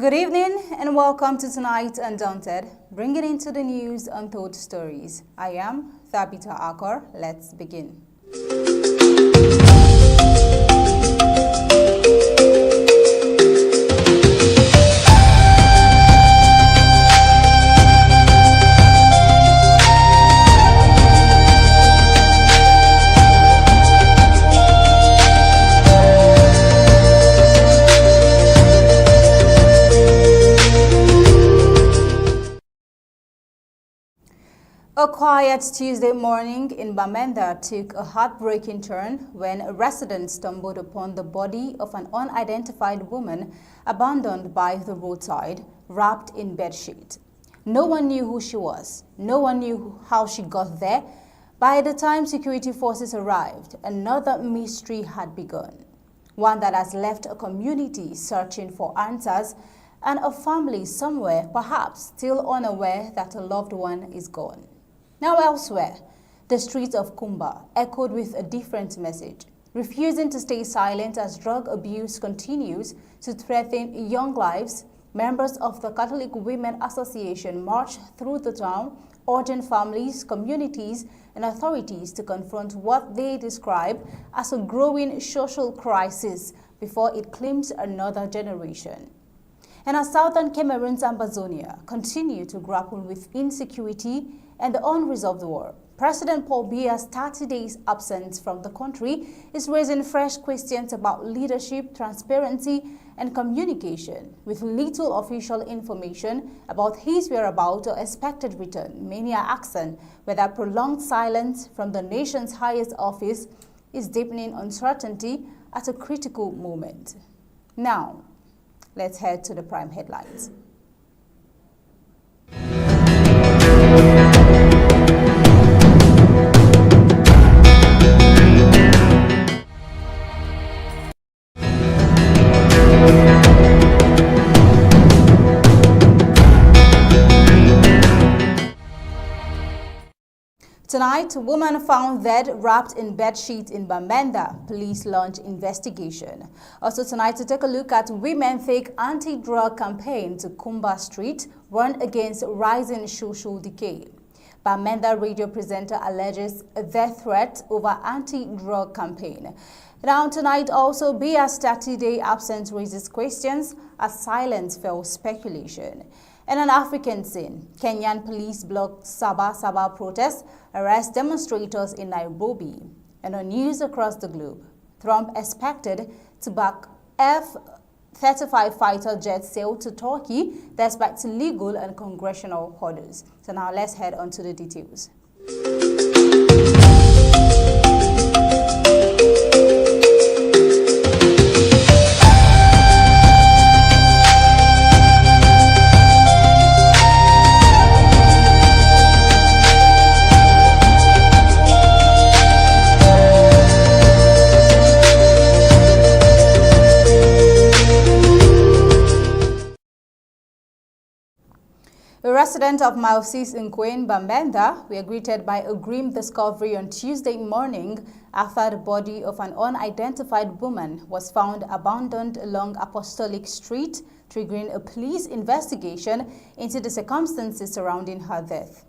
Good evening and welcome to tonight's Undaunted, bringing into the news untold stories. I am Thabita Akor. Let's begin. A quiet Tuesday morning in Bamenda took a heartbreaking turn when a resident stumbled upon the body of an unidentified woman abandoned by the roadside, wrapped in bedsheet. No one knew who she was. No one knew how she got there. By the time security forces arrived, another mystery had begun, one that has left a community searching for answers and a family somewhere perhaps still unaware that a loved one is gone. Now elsewhere, the streets of Kumba echoed with a different message, refusing to stay silent as drug abuse continues to threaten young lives. Members of the Catholic Women Association marched through the town, urging families, communities, and authorities to confront what they describe as a growing social crisis before it claims another generation. And as southern Cameroon's Amazonia continue to grapple with insecurity and the unresolved war, President Paul Biya's 30 days absence from the country is raising fresh questions about leadership, transparency, and communication. With little official information about his whereabouts or expected return, many are asking whether prolonged silence from the nation's highest office is deepening uncertainty at a critical moment. Now, let's head to the prime headlines. Tonight, a woman found dead wrapped in bedsheet in Bamenda. Police launch investigation. Also tonight, to take a look at women take anti-drug campaign to Kumba Street, run against rising social decay. Bamenda radio presenter alleges death threat over anti-drug campaign. Now tonight also, Biya's 30-day absence raises questions as silence fuels speculation. In an African scene, Kenyan police blocked Sabah protest, arrest demonstrators in Nairobi. And on news across the globe, Trump expected to back F-35 fighter jet sail to Turkey despite legal and congressional orders. So now let's head on to the details. A resident of Mile 6 in Bamenda were greeted by a grim discovery on Tuesday morning after the body of an unidentified woman was found abandoned along Apostolic Street, triggering a police investigation into the circumstances surrounding her death.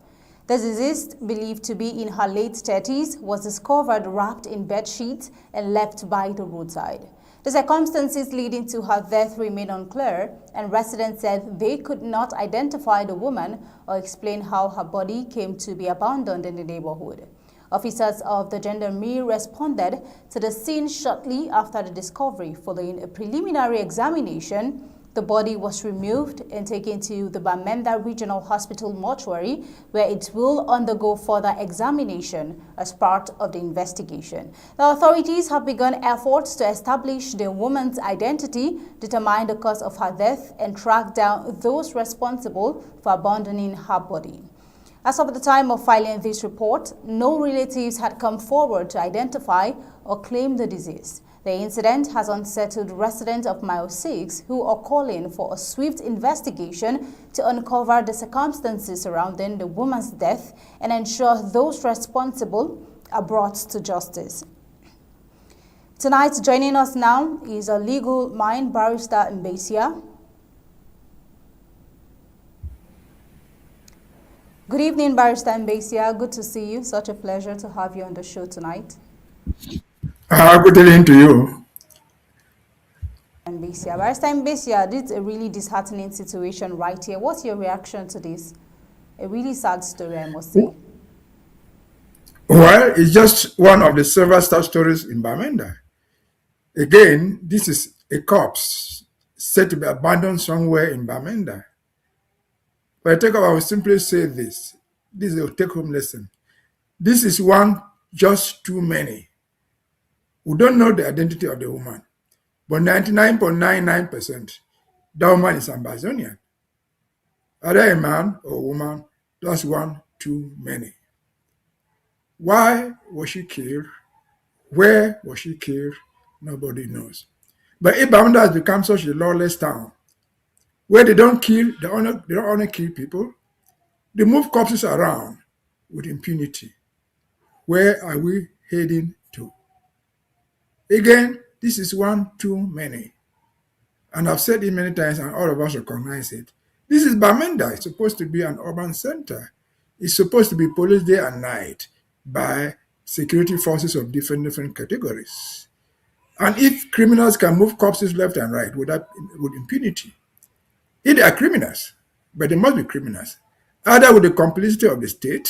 The deceased, believed to be in her late 30s, was discovered wrapped in bedsheets and left by the roadside. The circumstances leading to her death remain unclear, and residents said they could not identify the woman or explain how her body came to be abandoned in the neighborhood. Officers of the gendarmerie responded to the scene shortly after the discovery. Following a preliminary examination, the body was removed and taken to the Bamenda Regional Hospital mortuary, where it will undergo further examination as part of the investigation. The authorities have begun efforts to establish the woman's identity, determine the cause of her death, and track down those responsible for abandoning her body. As of the time of filing this report, no relatives had come forward to identify or claim the disease. The incident has unsettled residents of Mile 6 who are calling for a swift investigation to uncover the circumstances surrounding the woman's death and ensure those responsible are brought to justice. Tonight, joining us now is a legal mind, Barrister Mbeshia. Good evening, Barrister Mbeshia. Good to see you. Such a pleasure to have you on the show tonight. Good evening to you. Mbeshia. Barrister Mbeshia, this is a really disheartening situation right here. What's your reaction to this? A really sad story, I must say. Well, it's just one of the several sad stories in Bamenda. Again, this is a corpse said to be abandoned somewhere in Bamenda. But I think I will simply say this. This is a take-home lesson. This is one just too many. We don't know the identity of the woman, but 99.99%, that woman is Amazonian. Either a man or a woman, that's one too many. Why was she killed? Where was she killed? Nobody knows. But if Bamenda has become such a lawless town, where they don't only kill people, they move corpses around with impunity. Where are we heading to? Again, this is one too many. And I've said it many times, and all of us recognize it. This is Bamenda. It's supposed to be an urban center. It's supposed to be policed day and night by security forces of different categories. And if criminals can move corpses left and right with impunity, if they are criminals, but they must be criminals, either with the complicity of the state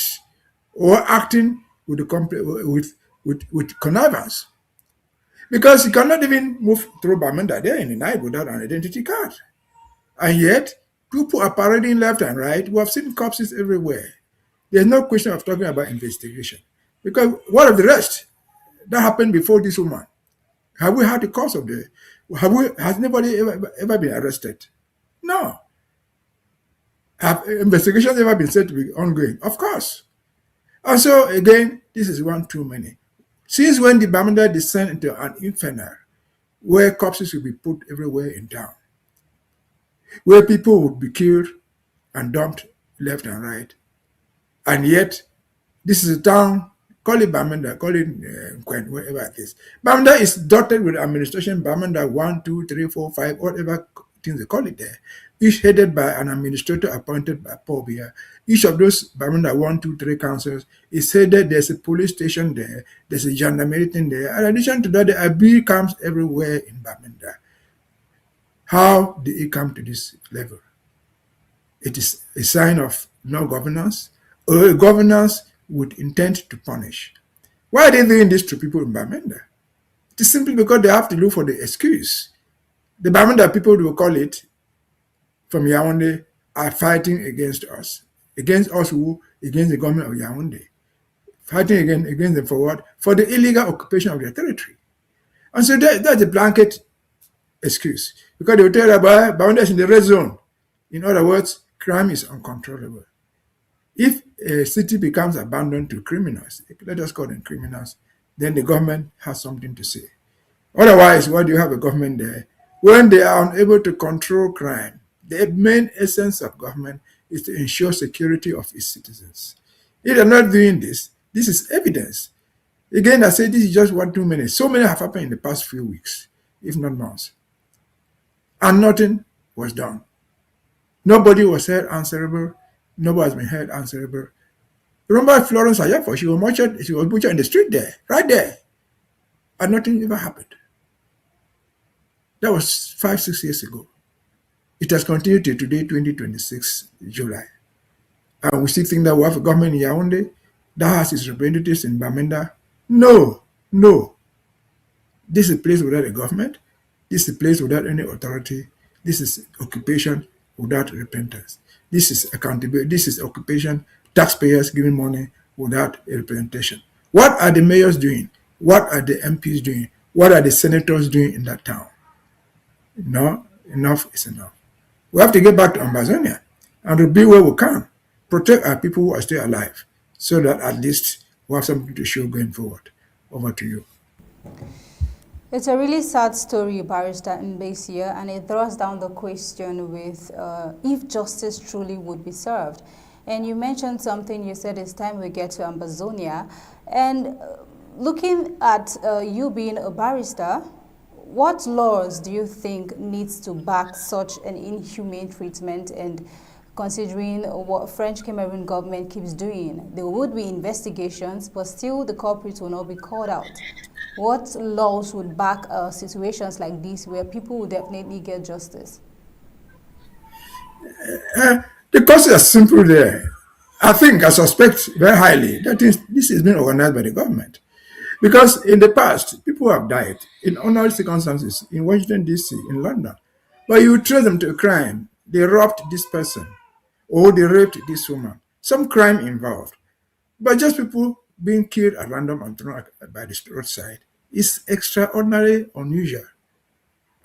or acting with connivance. Because you cannot even move through Bamenda there in the night without an identity card. And yet, people are parading left and right. We have seen corpses everywhere. There's no question of talking about investigation. Because what of the rest? That happened before this woman. Have we had the cause of has anybody ever been arrested? No. Have investigations ever been said to be ongoing? Of course. And so, again, this is one too many. Since when did Bamenda descend into an inferno where corpses will be put everywhere in town, where people would be killed and dumped left and right, and yet this is a town, call it Bamenda, call it Nkwen, wherever it is. Bamenda is dotted with administration, Bamenda 1, 2, 3, 4, 5, whatever things they call it there, each headed by an administrator appointed by Biya. Each of those Bamenda 1, 2, 3 councils is headed, there's a police station there, there's a gendarmerie thing there. In addition to that, there are bee camps everywhere in Bamenda. How did it come to this level? It is a sign of no governance, or a governance with intent to punish. Why are they doing this to people in Bamenda? It is simply because they have to look for the excuse. The Bamenda people will call it from Yaoundé are fighting against us. Against us who? Against the government of Yaoundé. Fighting against them for what? For the illegal occupation of their territory. And so that's a blanket excuse. Because they will tell you about Bamenda is in the red zone. In other words, crime is uncontrollable. If a city becomes abandoned to criminals, let us call them criminals, then the government has something to say. Otherwise, why do you have a government there? When they are unable to control crime, the main essence of government is to ensure security of its citizens. If they're not doing this, this is evidence. Again, I say this is just one too many. So many have happened in the past few weeks, if not months. And nothing was done. Nobody was held answerable. Nobody has been held answerable. Remember Florence Ayafo, she was butchered in the street there, right there. And nothing ever happened. That was 5-6 years ago. It has continued till today, 2026, July. And we still think that we have a government in Yaoundé that has its representatives in Bamenda. No. This is a place without a government. This is a place without any authority. This is occupation without repentance. This is accountability. This is occupation, taxpayers giving money without a representation. What are the mayors doing? What are the MPs doing? What are the senators doing in that town? No, enough is enough. We have to get back to Amazonia and rebuild where we can, protect our people who are still alive, so that at least we have something to show going forward. Over to you. It's a really sad story, Barrister Mbeshia, and it throws down the question with if justice truly would be served. And you mentioned something, you said it's time we get to Amazonia. And looking at you being a barrister, what laws do you think needs to back such an inhumane treatment, and Considering what French Cameroon government keeps doing, there would be investigations, but still the culprits will not be called out. What laws would back situations like this where people will definitely get justice? The causes are simple there. I suspect very highly that this is being organized by the government. Because in the past, people have died in ordinary circumstances in Washington, D.C., in London. But you trace them to a crime. They robbed this person or they raped this woman. Some crime involved. But just people being killed at random and thrown by the roadside is extraordinary, unusual.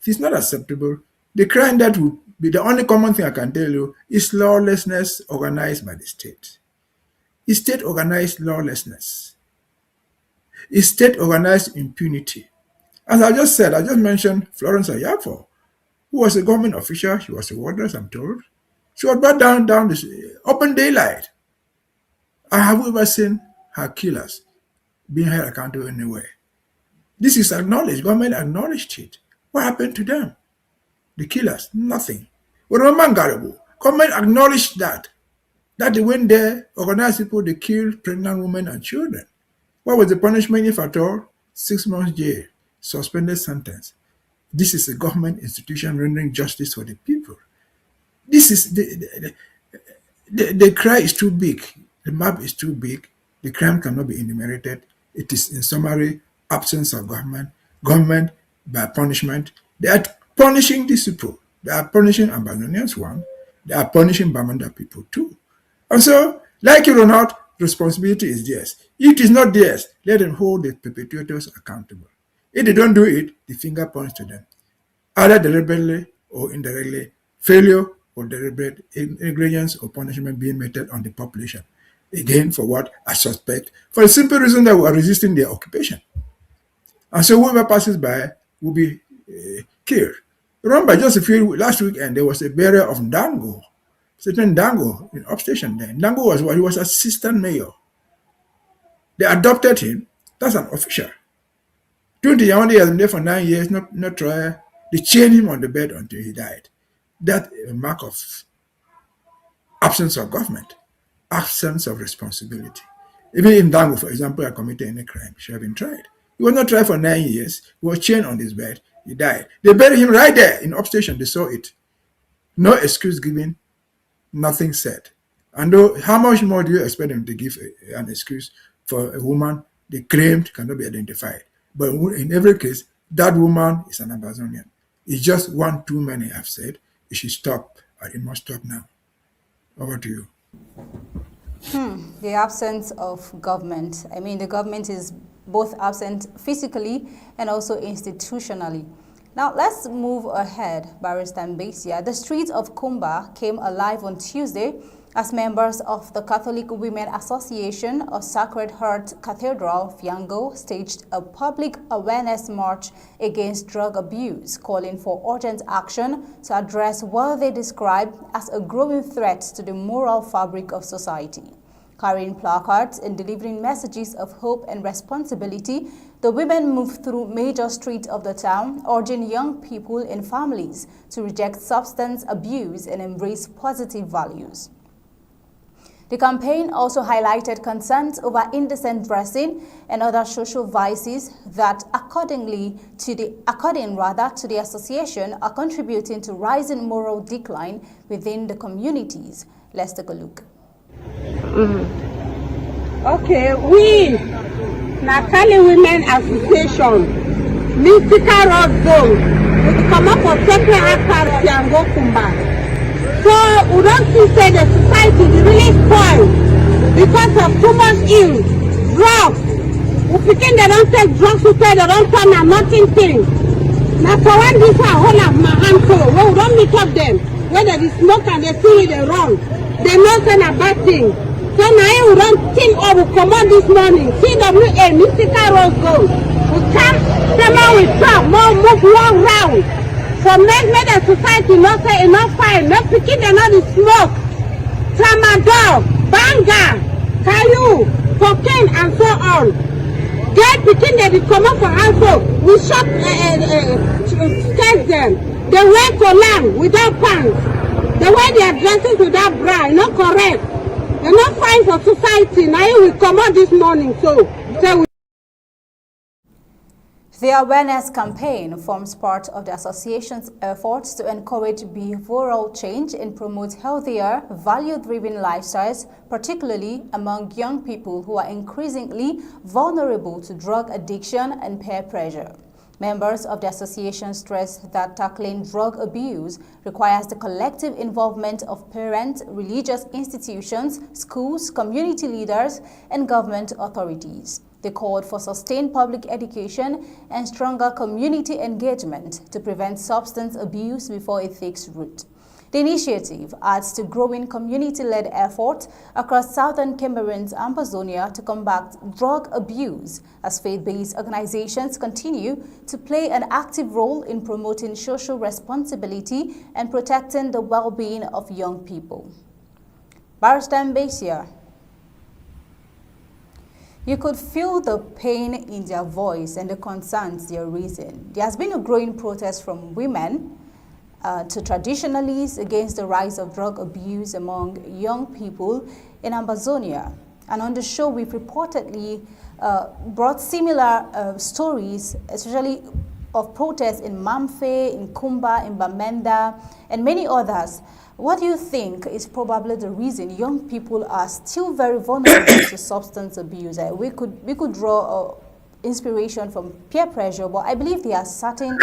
It is not acceptable. The crime that would be the only common thing I can tell you is lawlessness organized by the state. It's state-organized lawlessness. It's state-organized impunity. As I just said, I just mentioned Florence Ayafo, who was a government official. She was a wardress, I'm told. She was brought down the open daylight. I have ever seen her killers being held accountable anywhere. This is acknowledged. Government acknowledged it. What happened to them? The killers? Nothing. When Garibu, government acknowledged that they went there, organized people, they killed pregnant women and children. What was the punishment, if at all? 6 months jail, suspended sentence. This is a government institution rendering justice for the people. This is the cry is too big. The map is too big. The crime cannot be enumerated. It is, in summary, absence of government. Government by punishment. They are punishing these people. They are punishing Ambazonians, one. They are punishing Bamenda people, too. And so, like it or not, responsibility is theirs. If it is not theirs, let them hold the perpetrators accountable. If they don't do it, the finger points to them. Either deliberately or indirectly, failure or deliberate negligence or punishment being meted on the population. Again, for what? I suspect, for the simple reason that we are resisting their occupation. And so whoever passes by will be killed. Remember, just last weekend, there was a burial of Ndango, certain Ndango in upstation there. Ndango was what? He was assistant mayor. They adopted him. That's an official. 20 years, he has been there for 9 years, not trial. They chained him on the bed until he died. That's a mark of absence of government, absence of responsibility. Even if Ndango, for example, had committed any crime, should have been tried. He was not tried for 9 years. He was chained on his bed. He died. They buried him right there in upstation. They saw it. No excuse given, nothing said. And though, how much more do you expect them to give an excuse for a woman they claimed cannot be identified? But in every case, that woman is an Amazonian. It's just one too many, I've said. It should stop, and it must stop now. Over to you. The absence of government. I mean, the government is both absent physically and also institutionally. Now, let's move ahead, Barrister Mbeshia. The streets of Kumba came alive on Tuesday as members of the Catholic Women Association of Sacred Heart Cathedral, Fiango, staged a public awareness march against drug abuse, calling for urgent action to address what they describe as a growing threat to the moral fabric of society. Carrying placards and delivering messages of hope and responsibility, the women moved through major streets of the town, urging young people and families to reject substance abuse and embrace positive values. The campaign also highlighted concerns over indecent dressing and other social vices that, according to the association, are contributing to rising moral decline within the communities. Let's take a look. Okay, we, Nakali Women Association, Mystical Road Zone, we come up with Sacred Heart Fiango Kumba. So we don't see the society is really spoiled because of too much ill, drugs. We pretend they don't take drugs, we say they don't turn a nothing thing. Now for one this a whole of my handful, when we don't meet up them, when they smoke and they see they wrong, they know it's a bad thing. So now we don't think we come out this morning, CWA, Mystical Road Gold. We come, somehow we talk, more move one round. For make the society not say enough fine, not picking they not the smoke, tramadol, banga, caillou, cocaine and so on. Get picking they come up for household, we test them. They wear collar without pants. The way they are dressing to that bra, not correct. They're not fine for society. Now we come out this morning, so The awareness campaign forms part of the association's efforts to encourage behavioral change and promote healthier, value-driven lifestyles, particularly among young people who are increasingly vulnerable to drug addiction and peer pressure. Members of the association stress that tackling drug abuse requires the collective involvement of parents, religious institutions, schools, community leaders, and government authorities. They called for sustained public education and stronger community engagement to prevent substance abuse before it takes root. The initiative adds to growing community-led efforts across southern Cameroon's Amazonia to combat drug abuse, as faith-based organizations continue to play an active role in promoting social responsibility and protecting the well-being of young people. Barrister Mbeshia, you could feel the pain in their voice and the concerns they are raising. There has been a growing protest from women to traditionalists against the rise of drug abuse among young people in Amazonia. And on the show, we've reportedly brought similar stories, especially of protests in Mamfe, in Kumba, in Bamenda, and many others. What do you think is probably the reason young people are still very vulnerable to substance abuse? We could draw inspiration from peer pressure, but I believe there are certain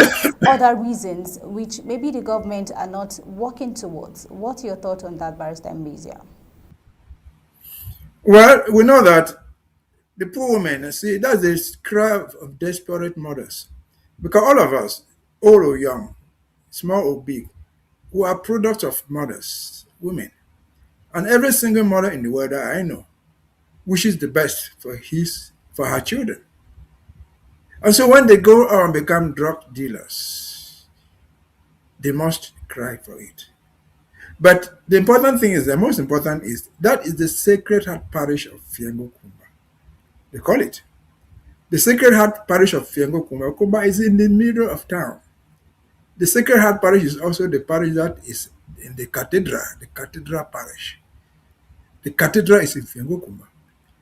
other reasons which maybe the government are not working towards. What's your thought on that, Barrister Mbeshia? Well, we know that the poor women, see, that's the cry of desperate mothers. Because all of us, old or young, small or big, who are products of mothers, women. And every single mother in the world that I know wishes the best for her children. And so when they go out and become drug dealers, they must cry for it. But the important thing is, the most important is, that is the Sacred Heart Parish of Fiango Kumba. They call it. The Sacred Heart Parish of Fiango Kumba. Kumba is in the middle of town. The Sacred Heart Parish is also the parish that is in the cathedral parish. The cathedral is in Fiango Kumba.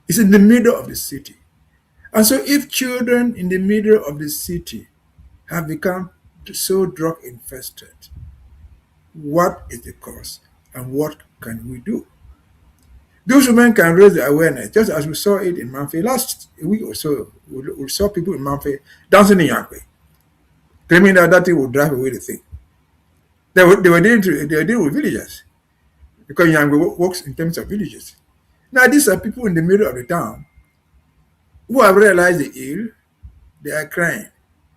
It's in the middle of the city. And so if children in the middle of the city have become so drug infested, what is the cause and what can we do? Those women can raise the awareness, just as we saw it in Mamfe last week or so. We saw people in Mamfe dancing in Yankwe, claiming that thing would drive away the thing. They were dealing with villagers, because Yankwe works in terms of villages. Now these are people in the middle of the town who have realized the ill, they are crying.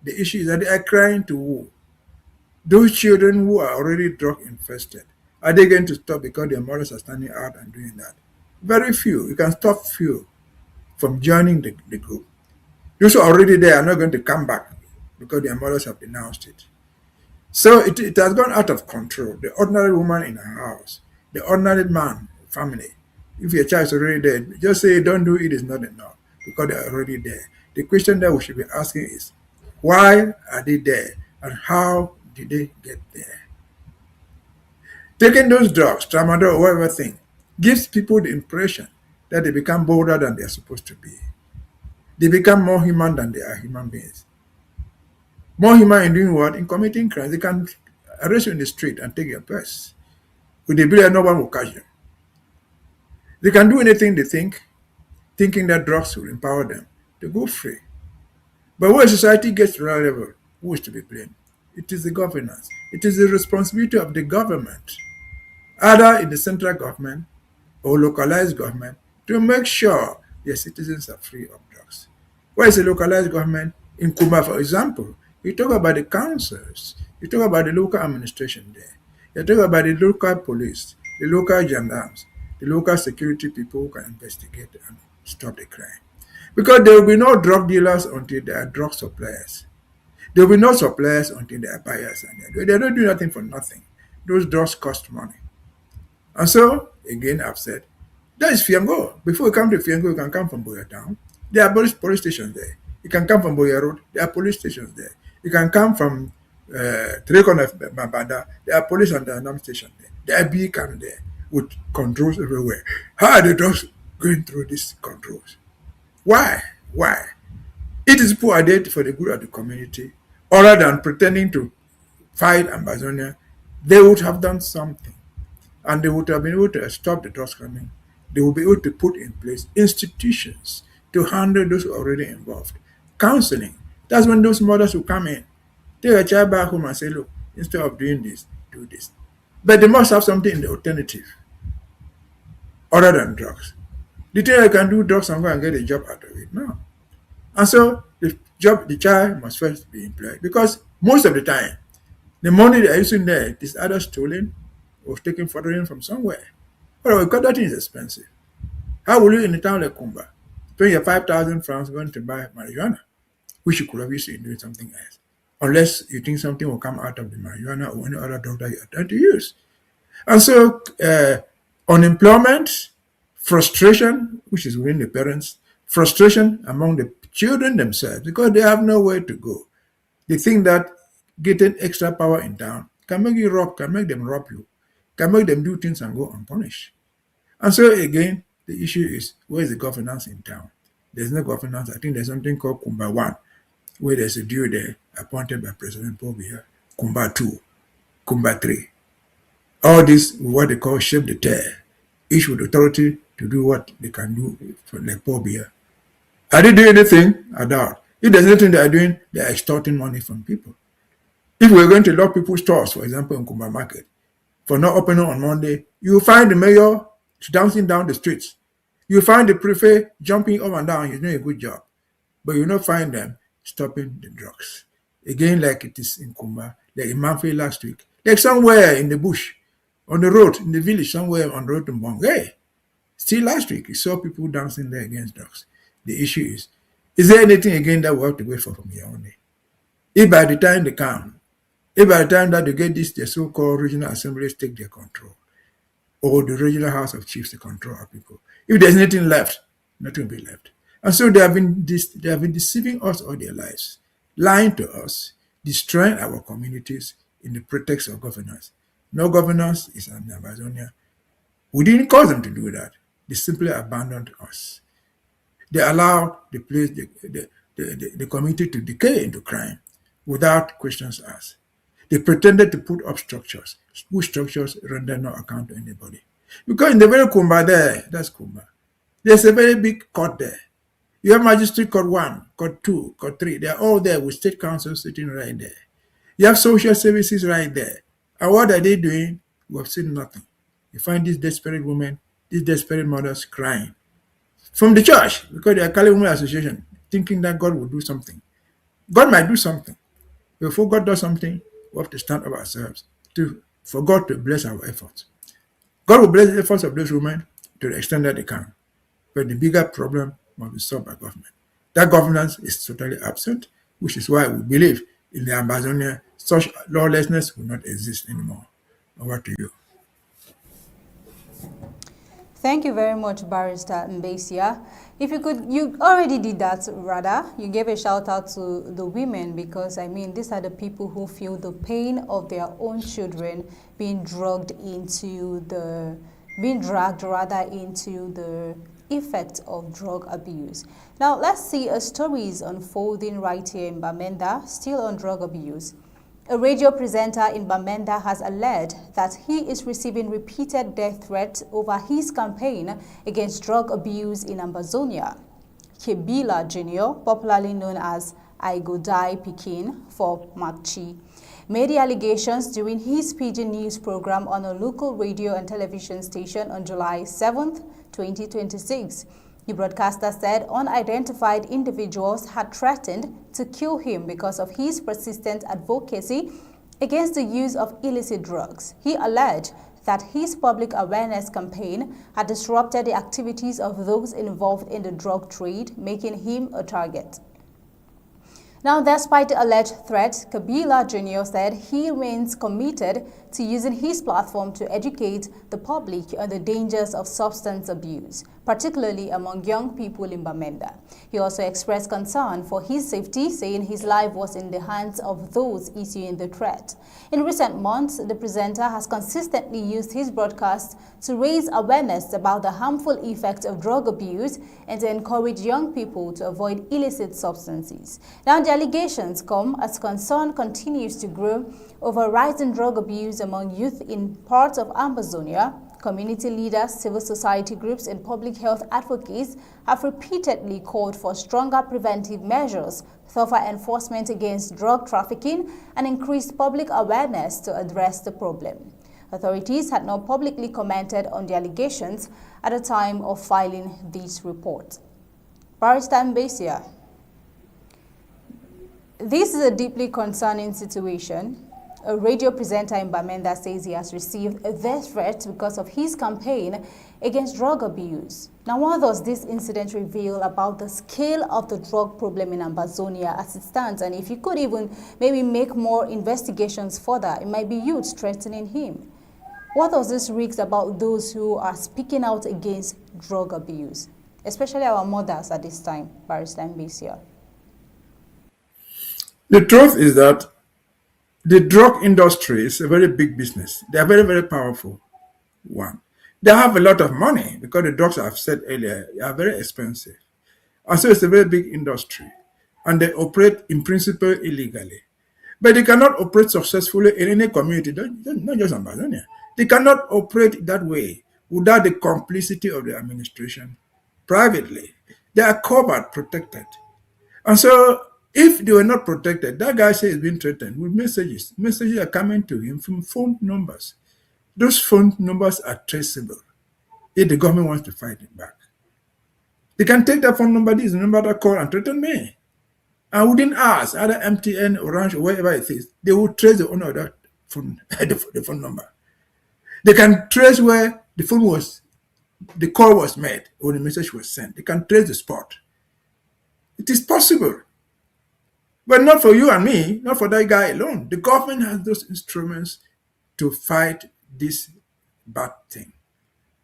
The issue is that they are crying to who? Those children who are already drug infested. Are they going to stop because their mothers are standing out and doing that? Very few. You can stop few from joining the group. Those who are already there are not going to come back because their mothers have denounced it. So it has gone out of control. The ordinary woman in her house, the ordinary man, family, if your child is already there, just say don't do it is not enough because they are already there. The question that we should be asking is, why are they there and how did they get there? Taking those drugs, tramadol or whatever thing, gives people the impression that they become bolder than they are supposed to be. They become more human than they are human beings. More human in doing what? In committing crimes. They can arrest you in the street and take your purse. With the belief no one will catch them. They can do anything they think, thinking that drugs will empower them to go free. But when society gets to that level, who is to be blamed? It is the governance. It is the responsibility of the government, either in the central government or localized government, to make sure their citizens are free of drugs. Where is the localized government? In Kumba, for example, you talk about the councils, you talk about the local administration there, you talk about the local police, the local gendarmes, the local security people who can investigate and stop the crime. Because there will be no drug dealers until there are drug suppliers. There will be no suppliers until there are buyers. And they don't do nothing for nothing. Those drugs cost money. And so, again, I've said, that is Fiango. Before you come to Fiango, you can come from Boya Town. There are police stations there. You can come from Boya Road. There are police stations there. You can come from Trekon of Bamenda. There are police and dynamic stations there. There be kind there with controls everywhere. How are the drugs going through these controls? Why? Why? It is poor idea for the good of the community. Other than pretending to fight Amazonia, they would have done something. And they would have been able to stop the drugs coming. They will be able to put in place institutions to handle those who are already involved. Counseling. That's when those mothers will come in. Take a child back home and say, look, instead of doing this, do this. But they must have something in the alternative other than drugs. The thing I can do drugs and go and get a job out of it. No. And so the child must first be employed. Because most of the time, the money they are using there is either stolen or taken further from somewhere. But because that thing is expensive. How will you in a town like Kumba spend your 5,000 francs going to buy marijuana, which you could have used in doing something else? Unless you think something will come out of the marijuana or any other drug that you are trying to use. And so unemployment, frustration, which is within the parents, frustration among the children themselves because they have nowhere to go. They think that getting extra power in town can make you rob, can make them rob you, can make them do things and go unpunished. And so again, the issue is where is the governance in town? There's no governance. I think there's something called Kumba 1, where there's a dude there appointed by President Biya, Kumba 2, Kumba 3. All this, what they call chef de terre, each with authority to do what they can do for like Biya. Are they doing anything? I doubt. If there's anything they are doing, they are extorting money from people. If we're going to lock people's stores, for example, in Kumba Market, for not opening on Monday, you find the mayor dancing down the streets. You find the prefect jumping up and down. He's doing a good job. But you not find them stopping the drugs. Again, like it is in Kumba, like in Manfred last week, like somewhere in the bush, on the road, in the village, somewhere on the road to Mbong. Still last week, you saw people dancing there against drugs. The issue is there anything again that we have to wait for from here only? If by the time they come, if by the time that they get this, the so-called regional assemblies take their control, or the regional house of chiefs to control our people, if there's anything left, nothing will be left. And so they have been deceiving us all their lives, lying to us, destroying our communities in the pretext of governance. No governance is in Amazonia. We didn't cause them to do that. They simply abandoned us. They allowed the place, the community to decay into crime without questions asked. They pretended to put up structures, whose structures render no account to anybody. Because in the very Kumba there, that's Kumba, there's a very big court there. You have Magistrate Court 1, Court 2, Court 3. They're all there with state council sitting right there. You have social services right there. And what are they doing? We have seen nothing. You find these desperate women, these desperate mothers crying from the church because they are calling women association, thinking that God will do something. God might do something. Before God does something, we have to stand up ourselves for God to bless our efforts. God will bless the efforts of those women to the extent that they can. But the bigger problem must be solved by government. That governance is totally absent, which is why we believe in the Amazonia, such lawlessness will not exist anymore. Over to you. Thank you very much, Barrister Mbeshia. If you could, you already did that rather. You gave a shout out to the women because, I mean, these are the people who feel the pain of their own children being dragged into the effect of drug abuse. Now, let's see a story is unfolding right here in Bamenda, still on drug abuse. A radio presenter in Bamenda has alleged that he is receiving repeated death threats over his campaign against drug abuse in Amazonia. Kebila Jr., popularly known as I Go Die Pikin for Makchi, made the allegations during his Pidgin News program on a local radio and television station on July 7th, 2026. The broadcaster said unidentified individuals had threatened to kill him because of his persistent advocacy against the use of illicit drugs. He alleged that his public awareness campaign had disrupted the activities of those involved in the drug trade, making him a target. Now, despite the alleged threat, Kebila Jr. said he remains committed to using his platform to educate the public on the dangers of substance abuse, particularly among young people in Bamenda. He also expressed concern for his safety, saying his life was in the hands of those issuing the threat. In recent months, the presenter has consistently used his broadcast to raise awareness about the harmful effects of drug abuse and to encourage young people to avoid illicit substances. Now, the allegations come as concern continues to grow over rising drug abuse among youth in parts of Amazonia. Community leaders, civil society groups, and public health advocates have repeatedly called for stronger preventive measures, tougher enforcement against drug trafficking, and increased public awareness to address the problem. Authorities had not publicly commented on the allegations at the time of filing this report. Barrister Mbeshia. This is a deeply concerning situation. A radio presenter in Bamenda says he has received a death threat because of his campaign against drug abuse. Now, what does this incident reveal about the scale of the drug problem in Amazonia as it stands? And if you could even maybe make more investigations further, it might be you threatening him. What does this read about those who are speaking out against drug abuse, especially our mothers at this time, Barrister Mbeshia? The truth is that the drug industry is a very big business. They are very, very powerful. One, they have a lot of money because the drugs I've said earlier are very expensive. And so it's a very big industry. And they operate in principle illegally. But they cannot operate successfully in any community, not just Amazonia. They cannot operate that way without the complicity of the administration privately. They are covered, protected. And so if they were not protected, that guy says he's being threatened with messages. Messages are coming to him from phone numbers. Those phone numbers are traceable if the government wants to fight it back. They can take that phone number, this is the number that call and threaten me. And within hours, either MTN, Orange, or wherever it is, they will trace the owner of that phone, the phone number. They can trace where the call was made or the message was sent. They can trace the spot. It is possible. But not for you and me, not for that guy alone. The government has those instruments to fight this bad thing.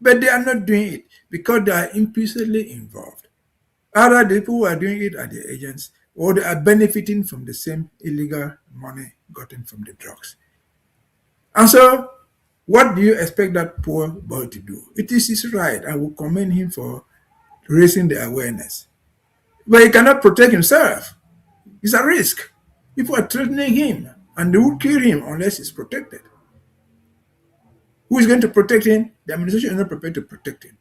But they are not doing it because they are implicitly involved. Either the people who are doing it are the agents or they are benefiting from the same illegal money gotten from the drugs. And so, what do you expect that poor boy to do? It is his right. I will commend him for raising the awareness. But he cannot protect himself. It's a risk. People are threatening him and they will kill him unless he's protected. Who is going to protect him? The administration is not prepared to protect him.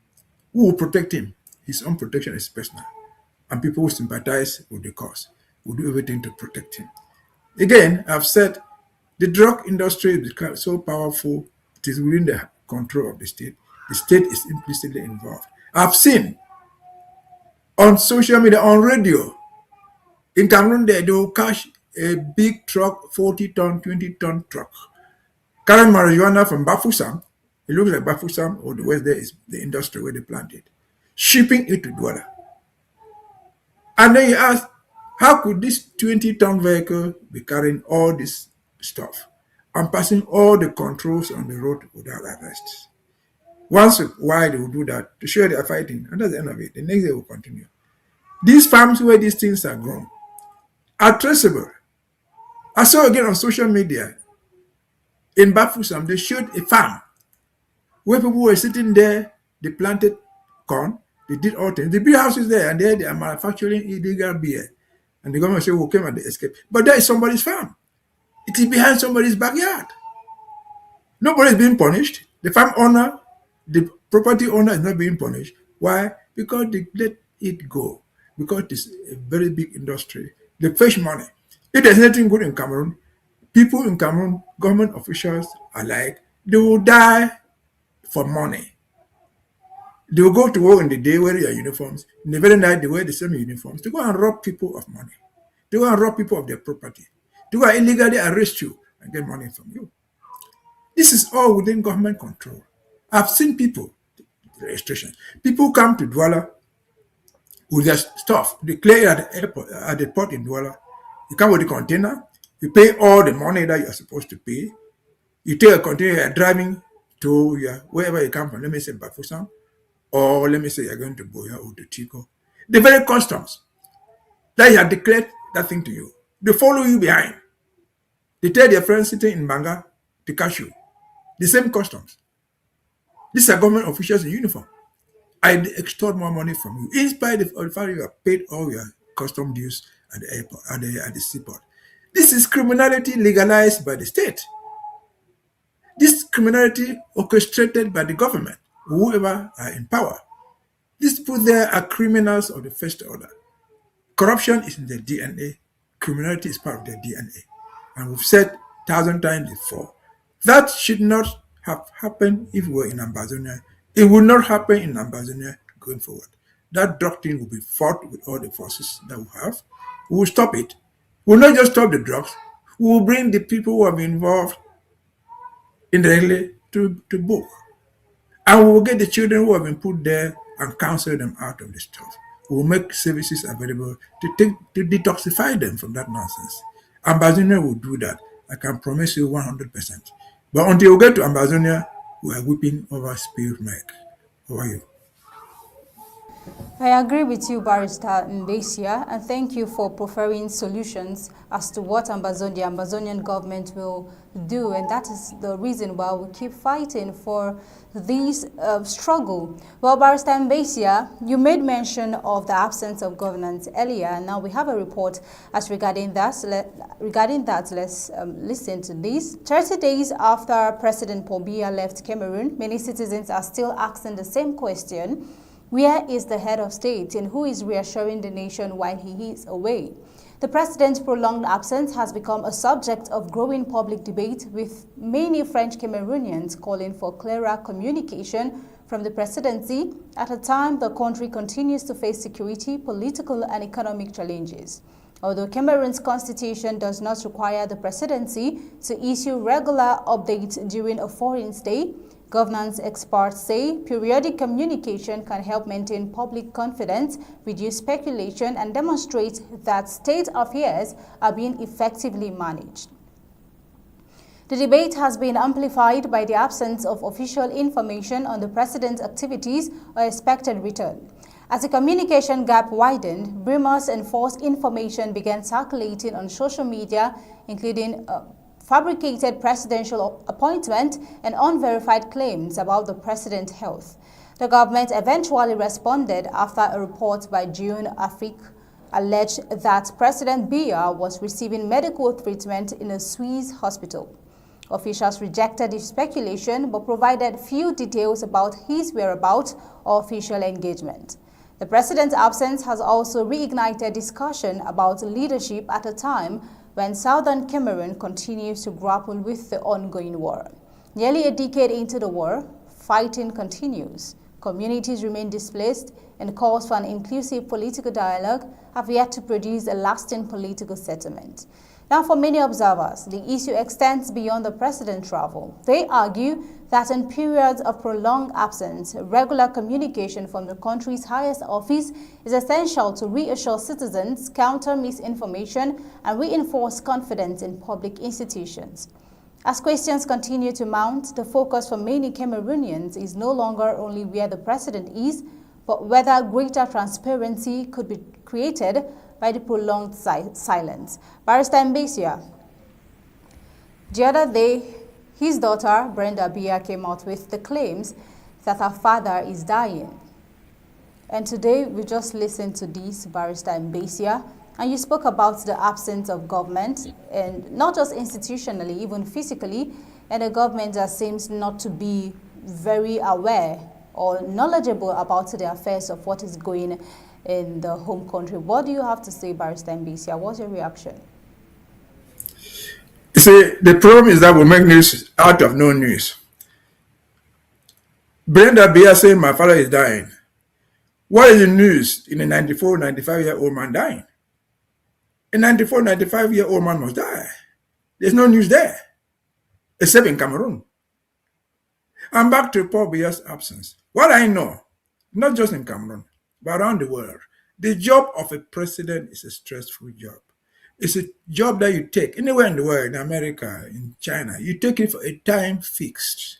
Who will protect him? His own protection is personal. And people who sympathize with the cause will do everything to protect him. Again, I've said the drug industry is become so powerful, it is within the control of the state. The state is implicitly involved. I've seen on social media, on radio, in Cameroon, they will catch a big truck, 40-ton, 20-ton truck, carrying marijuana from Bafoussam. It looks like Bafoussam, or the west there is the industry where they plant it, shipping it to Douala. And then you ask, how could this 20-ton vehicle be carrying all this stuff and passing all the controls on the road without arrests? Once a while, they will do that to show they are fighting, and that's the end of it. The next day will continue. These farms where these things are grown are traceable. I saw again on social media in Bafoussam, they showed a farm where people were sitting there, they planted corn, they did all things. The beer house is there, and there they are manufacturing illegal beer. And the government said, "We came at the escape." But that is somebody's farm. It is behind somebody's backyard. Nobody is being punished. The farm owner, the property owner is not being punished. Why? Because they let it go. Because it's a very big industry. They fetch money. If there's anything good in Cameroon, people in Cameroon, government officials alike, they will die for money. They will go to work in the day wearing their uniforms. In the very night, they wear the same uniforms. They go and rob people of money. They go and rob people of their property. They go and illegally arrest you and get money from you. This is all within government control. I've seen people, registration. People come to Douala with their stuff. They clear it at the airport, at the port in Douala. You come with the container. You pay all the money that you are supposed to pay. You take a container, you're driving to wherever you come from, let me say Bafusam, or let me say you're going to Boya or to Chico. The very customs that have declared that thing to you, they follow you behind. They tell their friends sitting in Banga to catch you. The same customs. These are government officials in uniform. I extort more money from you, in spite of the fact you have paid all your custom dues at the airport, at the seaport. This is criminality legalized by the state. This criminality orchestrated by the government, whoever are in power. These people there are criminals of the first order. Corruption is in their DNA. Criminality is part of their DNA. And we've said 1,000 times before, that should not have happened if we were in Amazonia. It will not happen in Amazonia going forward. That doctrine will be fought with all the forces that we have. We will stop it. We will not just stop the drugs. We will bring the people who have been involved indirectly to book. And we will get the children who have been put there and counsel them out of the stuff. We will make services available to detoxify them from that nonsense. Amazonia will do that. I can promise you 100%. But until we get to Amazonia, we are weeping over spilled milk. Over you. I agree with you, Barrister Mbeshia, and thank you for proffering solutions as to what the Amazonian government will do, and that is the reason why we keep fighting for this struggle. Well, Barrister Mbeshia, you made mention of the absence of governance earlier, and now we have a report as regarding that. Let's listen to this. 30 days after President Biya left Cameroon, many citizens are still asking the same question. Where is the head of state and who is reassuring the nation while he is away? The president's prolonged absence has become a subject of growing public debate, with many French Cameroonians calling for clearer communication from the presidency at a time the country continues to face security, political and economic challenges. Although Cameroon's constitution does not require the presidency to issue regular updates during a foreign stay, governance experts say periodic communication can help maintain public confidence, reduce speculation, and demonstrate that state affairs are being effectively managed. The debate has been amplified by the absence of official information on the president's activities or expected return. As the communication gap widened, rumors and false information began circulating on social media, including fabricated presidential appointment and unverified claims about the president's health. The government eventually responded after a report by Jeune Afrique alleged that President Biya was receiving medical treatment in a Swiss hospital. Officials rejected the speculation but provided few details about his whereabouts or official engagement. The president's absence has also reignited discussion about leadership at a time when southern Cameroon continues to grapple with the ongoing war. Nearly a decade into the war, fighting continues. Communities remain displaced, and calls for an inclusive political dialogue have yet to produce a lasting political settlement. Now, for many observers, the issue extends beyond the president's travel. They argue that in periods of prolonged absence, regular communication from the country's highest office is essential to reassure citizens, counter misinformation, and reinforce confidence in public institutions. As questions continue to mount, the focus for many Cameroonians is no longer only where the president is, but whether greater transparency could be created by the prolonged silence. Barrister Mbeshia, the other day, his daughter, Brenda Biya, came out with the claims that her father is dying. And today, we just listened to this, Barrister Mbeshia, and you spoke about the absence of government, and not just institutionally, even physically, and a government that seems not to be very aware or knowledgeable about the affairs of what is going in the home country. What do you have to say, Barrister Mbeshia? What's your reaction? You see, the problem is that we make news out of no news. Brenda Biya saying my father is dying. What is the news in a 94, 95-year-old man dying? A 94, 95-year-old man must die. There's no news there, except in Cameroon. I'm back to Paul Biya's absence. What I know, not just in Cameroon, but around the world, the job of a president is a stressful job. It's a job that you take anywhere in the world, in America, in China. You take it for a time fixed.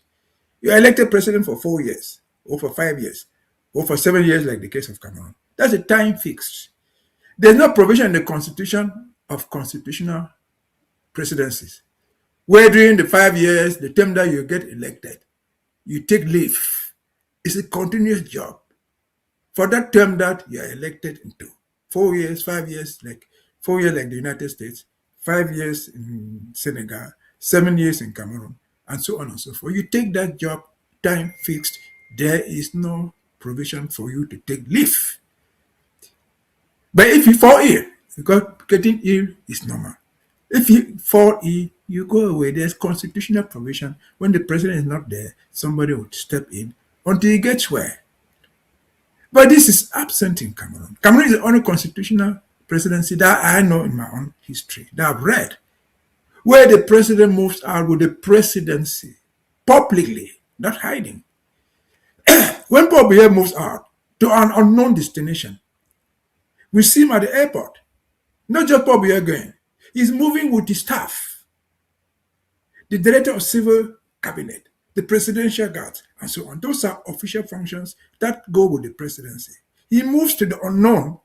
You're elected president for 4 years, or for 5 years, or for 7 years, like the case of Cameroon. That's a time fixed. There's no provision in the Constitution of constitutional presidencies where during the 5 years, the term that you get elected, you take leave. It's a continuous job for that term that you are elected into. 4 years, 5 years, like 4 years like the United States, 5 years in Senegal, 7 years in Cameroon, and so on and so forth. You take that job, time fixed. There is no provision for you to take leave. But if you fall ill, because getting ill is normal. If you fall ill, you go away. There's constitutional provision. When the president is not there, somebody would step in until he gets well. But this is absent in Cameroon. Cameroon is the only constitutional presidency that I know in my own history, that I've read, where the president moves out with the presidency publicly, not hiding. When Paul Biya moves out to an unknown destination, we see him at the airport. Not just Paul Biya going. He's moving with his staff, the director of civil cabinet, the presidential guards, and so on. Those are official functions that go with the presidency. He moves to the unknown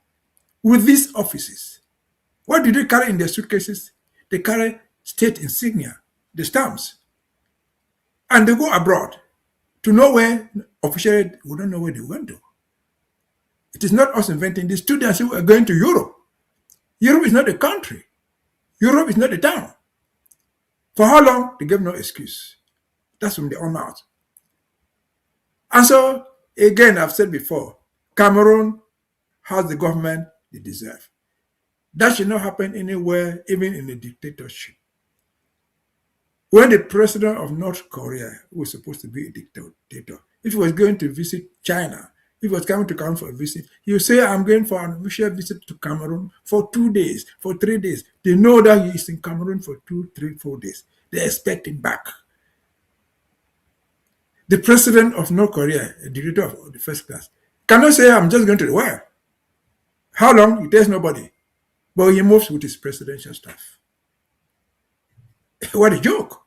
with these offices. What do they carry in their suitcases? They carry state insignia, the stamps. And they go abroad to nowhere. Officially, we don't know where they went to. It is not us inventing. The students who are going to Europe. Europe is not a country. Europe is not a town. For how long? They gave no excuse. That's from their own mouth. And so, again, I've said before, Cameroon has the government they deserve. That should not happen anywhere, even in a dictatorship. When the president of North Korea, who was supposed to be a dictator, if he was going to visit China, if he was coming to Cameroon for a visit, he would say, I'm going for an official visit to Cameroon for 2 days, for 3 days. They know that he is in Cameroon for 2, 3, 4 days. They expect him back. The president of North Korea, a dictator of the first class, cannot say, I'm just going to the world. How long? He tells nobody. But he moves with his presidential staff. What a joke.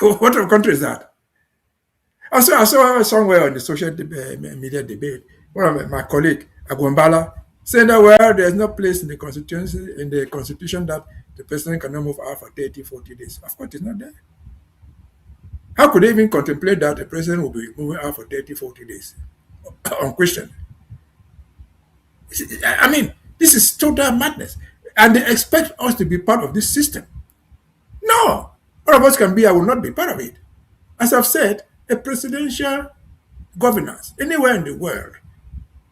What kind of country is that? I saw somewhere on the social media debate, one of my colleague, Agwambala, saying that, well, there's no place in the constitution that the president cannot move out for 30, 40 days. Of course, it's not there. How could they even contemplate that the president will be moving out for 30, 40 days? Unquestioned. I mean, this is total madness. And they expect us to be part of this system. No. All of us can be, I will not be part of it. As I've said, a presidential governance anywhere in the world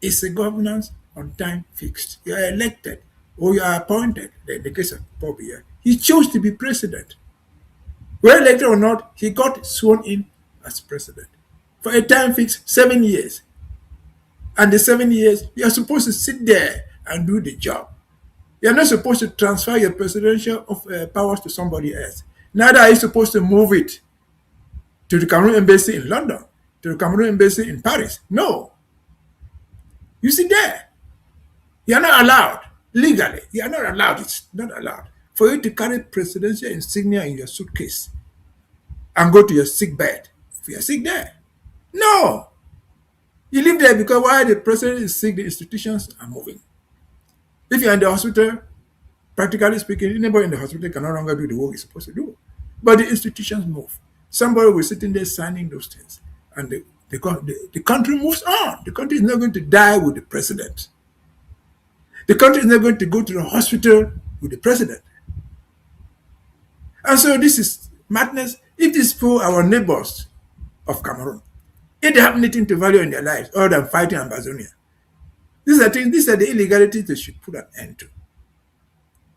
is a governance on time fixed. You are elected or you are appointed. In the case of Paul Biya, he chose to be president. Whether elected or not, he got sworn in as president for a time fixed 7 years. And the 7 years, you are supposed to sit there and do the job. You are not supposed to transfer your presidential powers to somebody else. Neither are you supposed to move it to the Cameroon embassy in London, to the Cameroon embassy in Paris. No. You sit there. You are not allowed. Legally, you are not allowed. It's not allowed for you to carry presidential insignia in your suitcase and go to your sick bed if you are sick there. No. You live there because while the president is sick, the institutions are moving. If you're in the hospital, practically speaking, anybody in the hospital can no longer do the work he's supposed to do. But the institutions move. Somebody will sitting there signing those things. And the country moves on. The country is not going to die with the president. The country is not going to go to the hospital with the president. And so this is madness. If these people are our neighbors of Cameroon, if they have anything to value in their lives other than fighting Amazonia, these are the illegalities they should put an end to.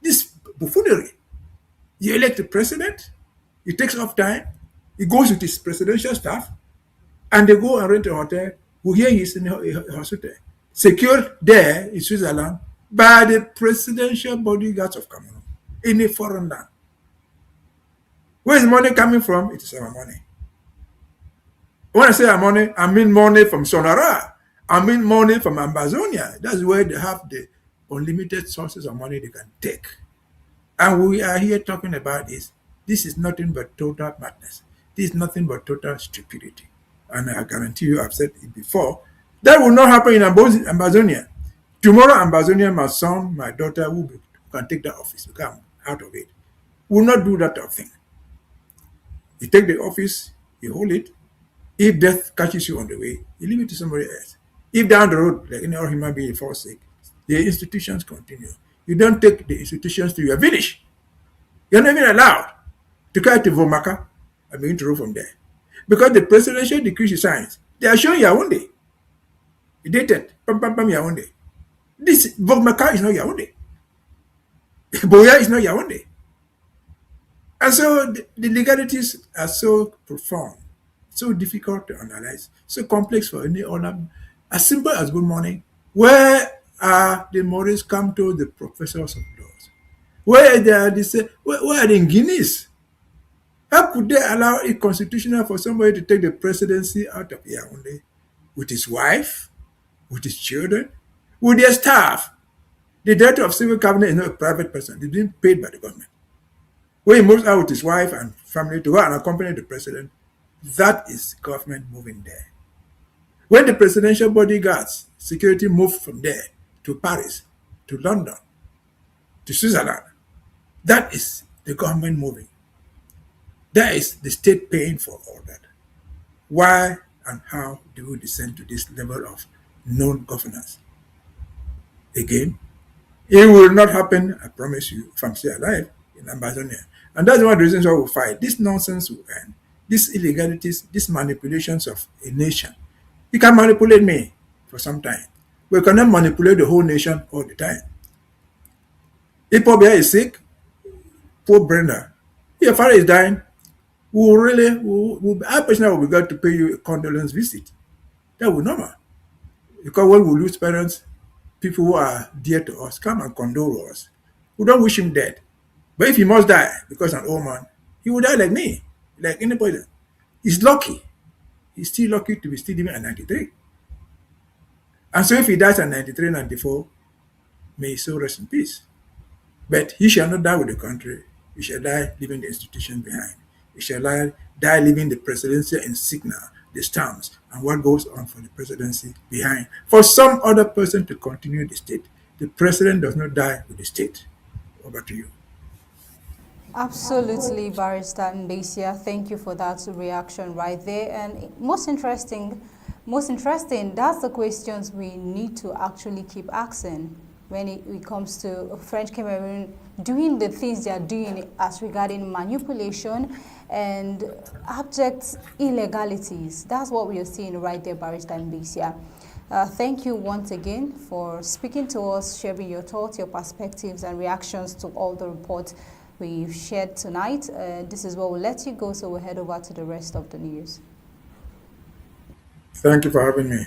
This buffoonery. You elect a president, he takes off time, he goes with his presidential staff, and they go and rent a hotel. We hear he's in a hospital, secured there in Switzerland by the presidential bodyguards of Cameroon in a foreign land. Where is money coming from? It is our money. When I say our money, I mean money from Sonora. I mean money from Amazonia. That's where they have the unlimited sources of money they can take. And we are here talking about this. This is nothing but total madness. This is nothing but total stupidity. And I guarantee you, I've said it before, that will not happen in Amazonia. Tomorrow, Amazonia, my son, my daughter, who can take that office, become out of it. Will not do that type of thing. You take the office, you hold it. If death catches you on the way, you leave it to somebody else. If down the road, like any other human being, falls sick, the institutions continue. You don't take the institutions to your village. You're not even allowed to carry to Vomaka and begin to roll from there. Because the presidential decree she signs, they are showing Yaoundé. Dated, pam pam pam Yaoundé. This Vomaka is not Yaoundé. Biya is not Yaoundé. And so the legalities are so profound, so difficult to analyze, so complex for any other. As simple as good morning. Where are the Maurice come to the professors of laws? Where are where are the Guineas? How could they allow it constitutional for somebody to take the presidency out of Yaoundé with his wife, with his children, with their staff? The director of civil cabinet is not a private person. He's being paid by the government. When he moves out with his wife and family to go and accompany the president, that is government moving there. When the presidential bodyguards, security move from there to Paris, to London, to Switzerland, that is the government moving. That is the state paying for all that. Why and how do we descend to this level of non-governance? Again, it will not happen, I promise you, if I'm still alive in Amazonia. And that's one of the reasons why we fight. This nonsense will end. These illegalities, these manipulations of a nation. You can manipulate me for some time. We cannot manipulate the whole nation all the time. If poor Biya is sick, poor Brenda, if your father is dying, I personally will be glad to pay you a condolence visit. That will normal. Because when we lose parents, people who are dear to us come and condole us. We don't wish him dead. But if he must die because an old man, he will die like me, like anybody. He's lucky. He's still lucky to be still living at 93. And so if he dies at 93, 94, may his soul rest in peace. But he shall not die with the country. He shall die leaving the institution behind. He shall die leaving the presidential insignia, the stamps, and what goes on for the presidency behind for some other person to continue the state. The president does not die with the state. Over to you. Absolutely, Barrister Mbeshia. Thank you for that reaction right there. And most interesting, that's the questions we need to actually keep asking when it comes to French Cameroon doing the things they are doing as regarding manipulation and abject illegalities. That's what we are seeing right there, Barrister Mbeshia. Thank you once again for speaking to us, sharing your thoughts, your perspectives, and reactions to all the reports we've shared tonight. This is where we'll let you go, so we'll head over to the rest of the news. Thank you for having me.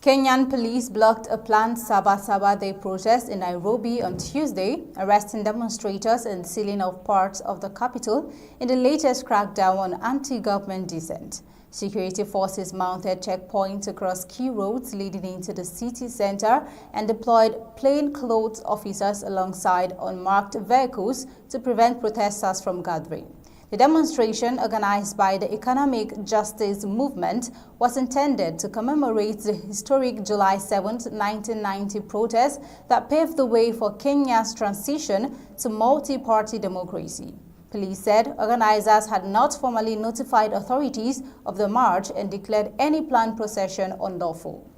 Kenyan police blocked a planned Sabasaba Day protest in Nairobi on Tuesday, arresting demonstrators and sealing off parts of the capital in the latest crackdown on anti-government dissent. Security forces mounted checkpoints across key roads leading into the city center and deployed plainclothes officers alongside unmarked vehicles to prevent protesters from gathering. The demonstration, organized by the Economic Justice Movement, was intended to commemorate the historic July 7, 1990 protest that paved the way for Kenya's transition to multi-party democracy. Police said organizers had not formally notified authorities of the march and declared any planned procession unlawful.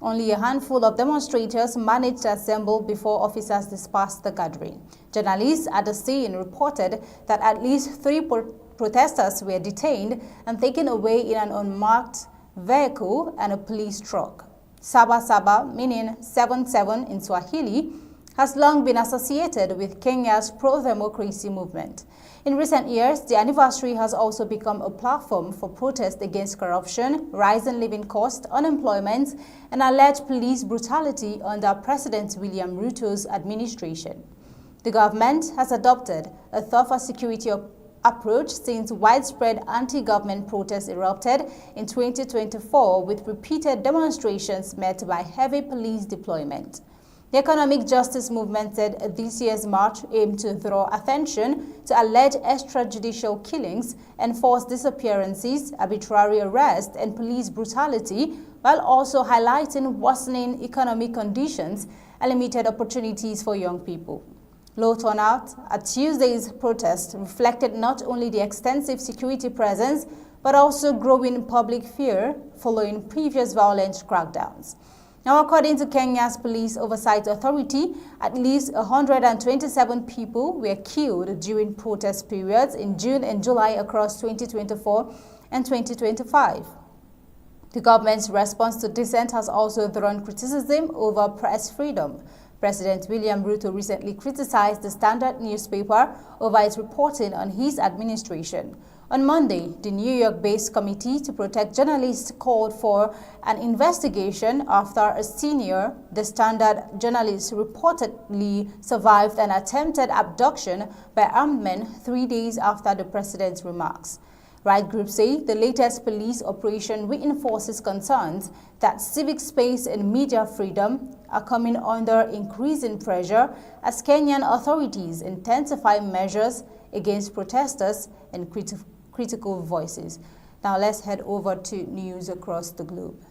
Only a handful of demonstrators managed to assemble before officers dispersed the gathering. Journalists at the scene reported that at least 3 protesters were detained and taken away in an unmarked vehicle and a police truck. Saba Saba, meaning 7-7 in Swahili, has long been associated with Kenya's pro-democracy movement. In recent years, the anniversary has also become a platform for protest against corruption, rising living costs, unemployment, and alleged police brutality under President William Ruto's administration. The government has adopted a tougher security approach since widespread anti-government protests erupted in 2024 with repeated demonstrations met by heavy police deployment. The Economic Justice Movement said this year's march aimed to draw attention to alleged extrajudicial killings, enforced disappearances, arbitrary arrest, and police brutality, while also highlighting worsening economic conditions and limited opportunities for young people. Low turnout at Tuesday's protest reflected not only the extensive security presence, but also growing public fear following previous violent crackdowns. Now, according to Kenya's Police Oversight Authority, at least 127 people were killed during protest periods in June and July across 2024 and 2025. The government's response to dissent has also drawn criticism over press freedom. President William Ruto recently criticized the Standard newspaper over its reporting on his administration. On Monday, the New York-based Committee to Protect Journalists called for an investigation after a senior, the Standard journalist, reportedly survived an attempted abduction by armed men 3 days after the president's remarks. Right groups say the latest police operation reinforces concerns that civic space and media freedom are coming under increasing pressure as Kenyan authorities intensify measures against protesters and critical voices. Now let's head over to news across the globe.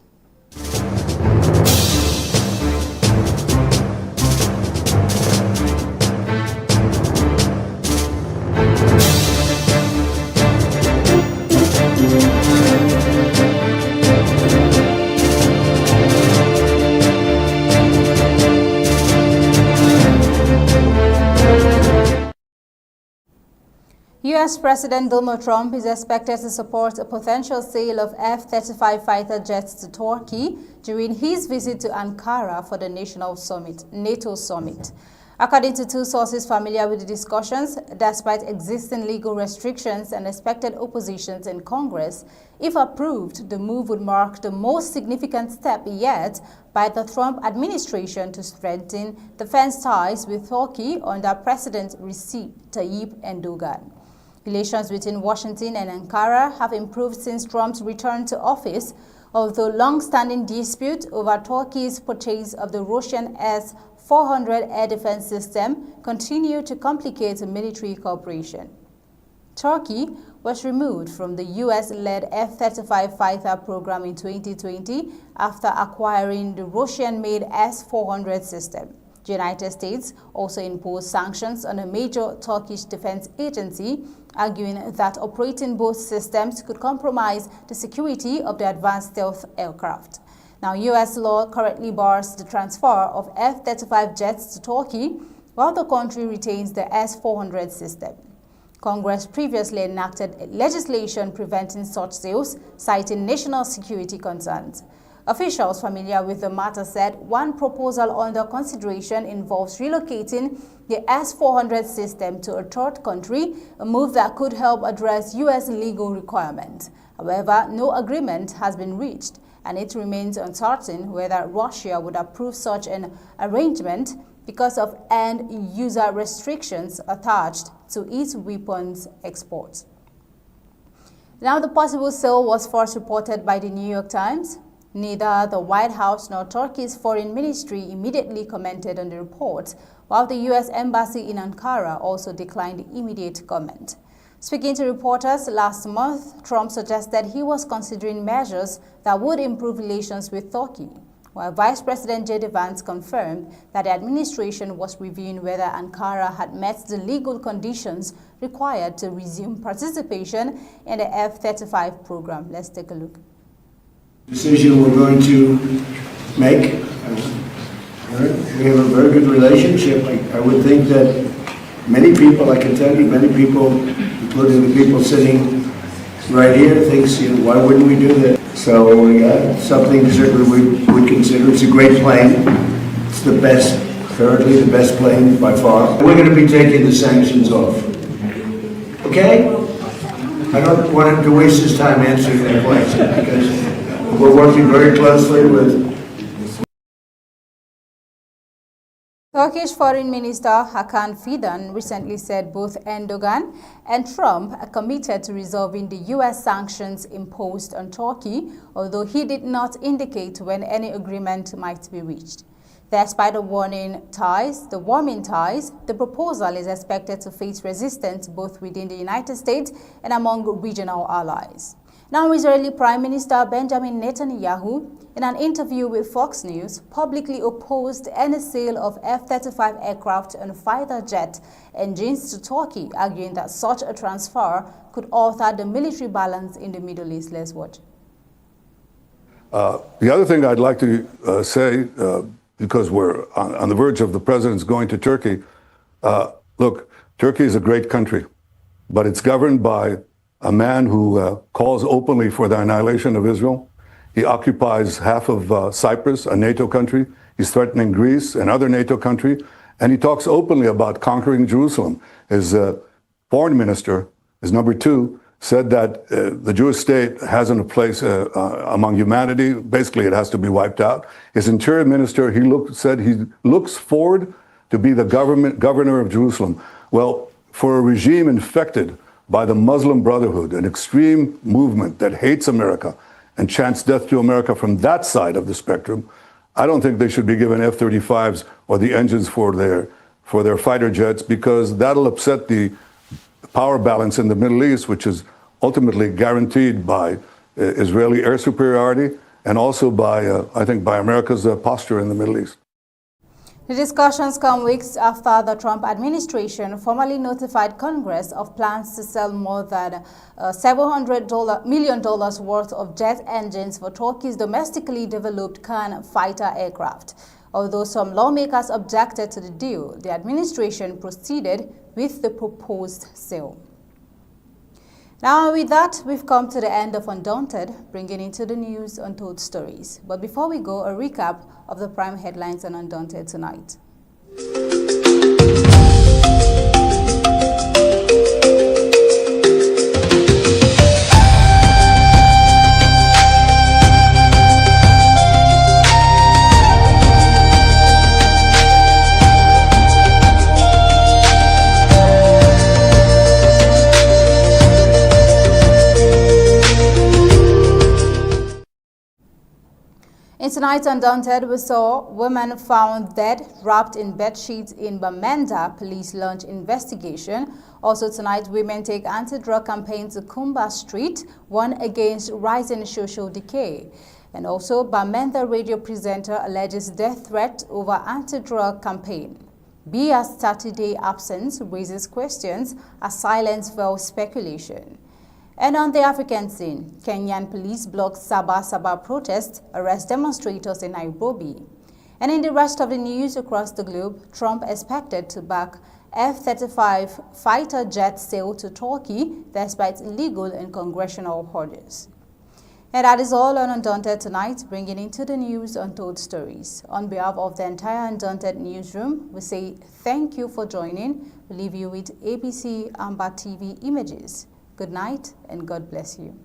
U.S. President Donald Trump is expected to support a potential sale of F-35 fighter jets to Turkey during his visit to Ankara for the NATO summit. According to two sources familiar with the discussions, despite existing legal restrictions and expected oppositions in Congress, if approved, the move would mark the most significant step yet by the Trump administration to strengthen defense ties with Turkey under President Recep Tayyip Erdogan. Relations between Washington and Ankara have improved since Trump's return to office, although long-standing dispute over Turkey's purchase of the Russian S-400 air defense system continue to complicate military cooperation. Turkey was removed from the U.S.-led F-35 fighter program in 2020 after acquiring the Russian-made S-400 system. The United States also imposed sanctions on a major Turkish defense agency, arguing that operating both systems could compromise the security of the advanced stealth aircraft. Now, U.S. law currently bars the transfer of F-35 jets to Turkey, while the country retains the S-400 system. Congress previously enacted legislation preventing such sales, citing national security concerns. Officials familiar with the matter said one proposal under consideration involves relocating the S-400 system to a third country, a move that could help address U.S. legal requirements. However, no agreement has been reached, and it remains uncertain whether Russia would approve such an arrangement because of end-user restrictions attached to its weapons exports. Now, the possible sale was first reported by the New York Times. Neither the White House nor Turkey's foreign ministry immediately commented on the report, while the U.S. Embassy in Ankara also declined immediate comment. Speaking to reporters last month, Trump suggested he was considering measures that would improve relations with Turkey, while Vice President J.D. Vance confirmed that the administration was reviewing whether Ankara had met the legal conditions required to resume participation in the F-35 program. Let's take a look. Decision we're going to make. We have a very good relationship. I would think that many people, I can tell you, many people, including the people sitting right here, thinks, why wouldn't we do that? So something certainly we would consider. It's a great plane. It's the best currently the best plane by far. We're going to be taking the sanctions off. Okay? I don't want him to waste his time answering that question because we're working very closely with Turkish Foreign Minister Hakan Fidan recently said both Erdogan and Trump are committed to resolving the U.S. sanctions imposed on Turkey, although he did not indicate when any agreement might be reached. Despite the warming ties, the proposal is expected to face resistance both within the United States and among regional allies. Now, Israeli Prime Minister Benjamin Netanyahu, in an interview with Fox News, publicly opposed any sale of F-35 aircraft and fighter jet engines to Turkey, arguing that such a transfer could alter the military balance in the Middle East. Let's watch. The other thing I'd like to say, because we're on the verge of the president's going to Turkey, look, Turkey is a great country, but it's governed by a man who calls openly for the annihilation of Israel. He occupies half of Cyprus, a NATO country. He's threatening Greece, another NATO country. And he talks openly about conquering Jerusalem. His foreign minister, his number two, said that the Jewish state hasn't a place among humanity. Basically, it has to be wiped out. His interior minister, said he looks forward to be the governor of Jerusalem. Well, for a regime infected by the Muslim Brotherhood, an extreme movement that hates America and chants death to America from that side of the spectrum, I don't think they should be given F-35s or the engines for their fighter jets, because that'll upset the power balance in the Middle East, which is ultimately guaranteed by Israeli air superiority and also by, I think, by America's posture in the Middle East. The discussions come weeks after the Trump administration formally notified Congress of plans to sell more than $700 million worth of jet engines for Turkey's domestically developed Khan fighter aircraft. Although some lawmakers objected to the deal, the administration proceeded with the proposed sale. Now, with that, we've come to the end of Undaunted, bringing into the news untold stories. But before we go, a recap of the prime headlines on Undaunted tonight. In tonight's Undaunted, we saw women found dead, wrapped in bedsheets in Bamenda. Police launch investigation. Also tonight, women take anti-drug campaign to Kumba Street, one against rising social decay. And also, Bamenda radio presenter alleges death threat over anti-drug campaign. Biya's 30-day absence raises questions as silence fuels speculation. And on the African scene, Kenyan police block Sabah protest, arrest demonstrators in Nairobi. And in the rest of the news across the globe, Trump expected to back F-35 fighter jet sale to Turkey despite legal and congressional orders. And that is all on Undaunted tonight, bringing into the news untold stories. On behalf of the entire Undaunted newsroom, we say thank you for joining. We leave you with ABC Amba TV images. Good night and God bless you.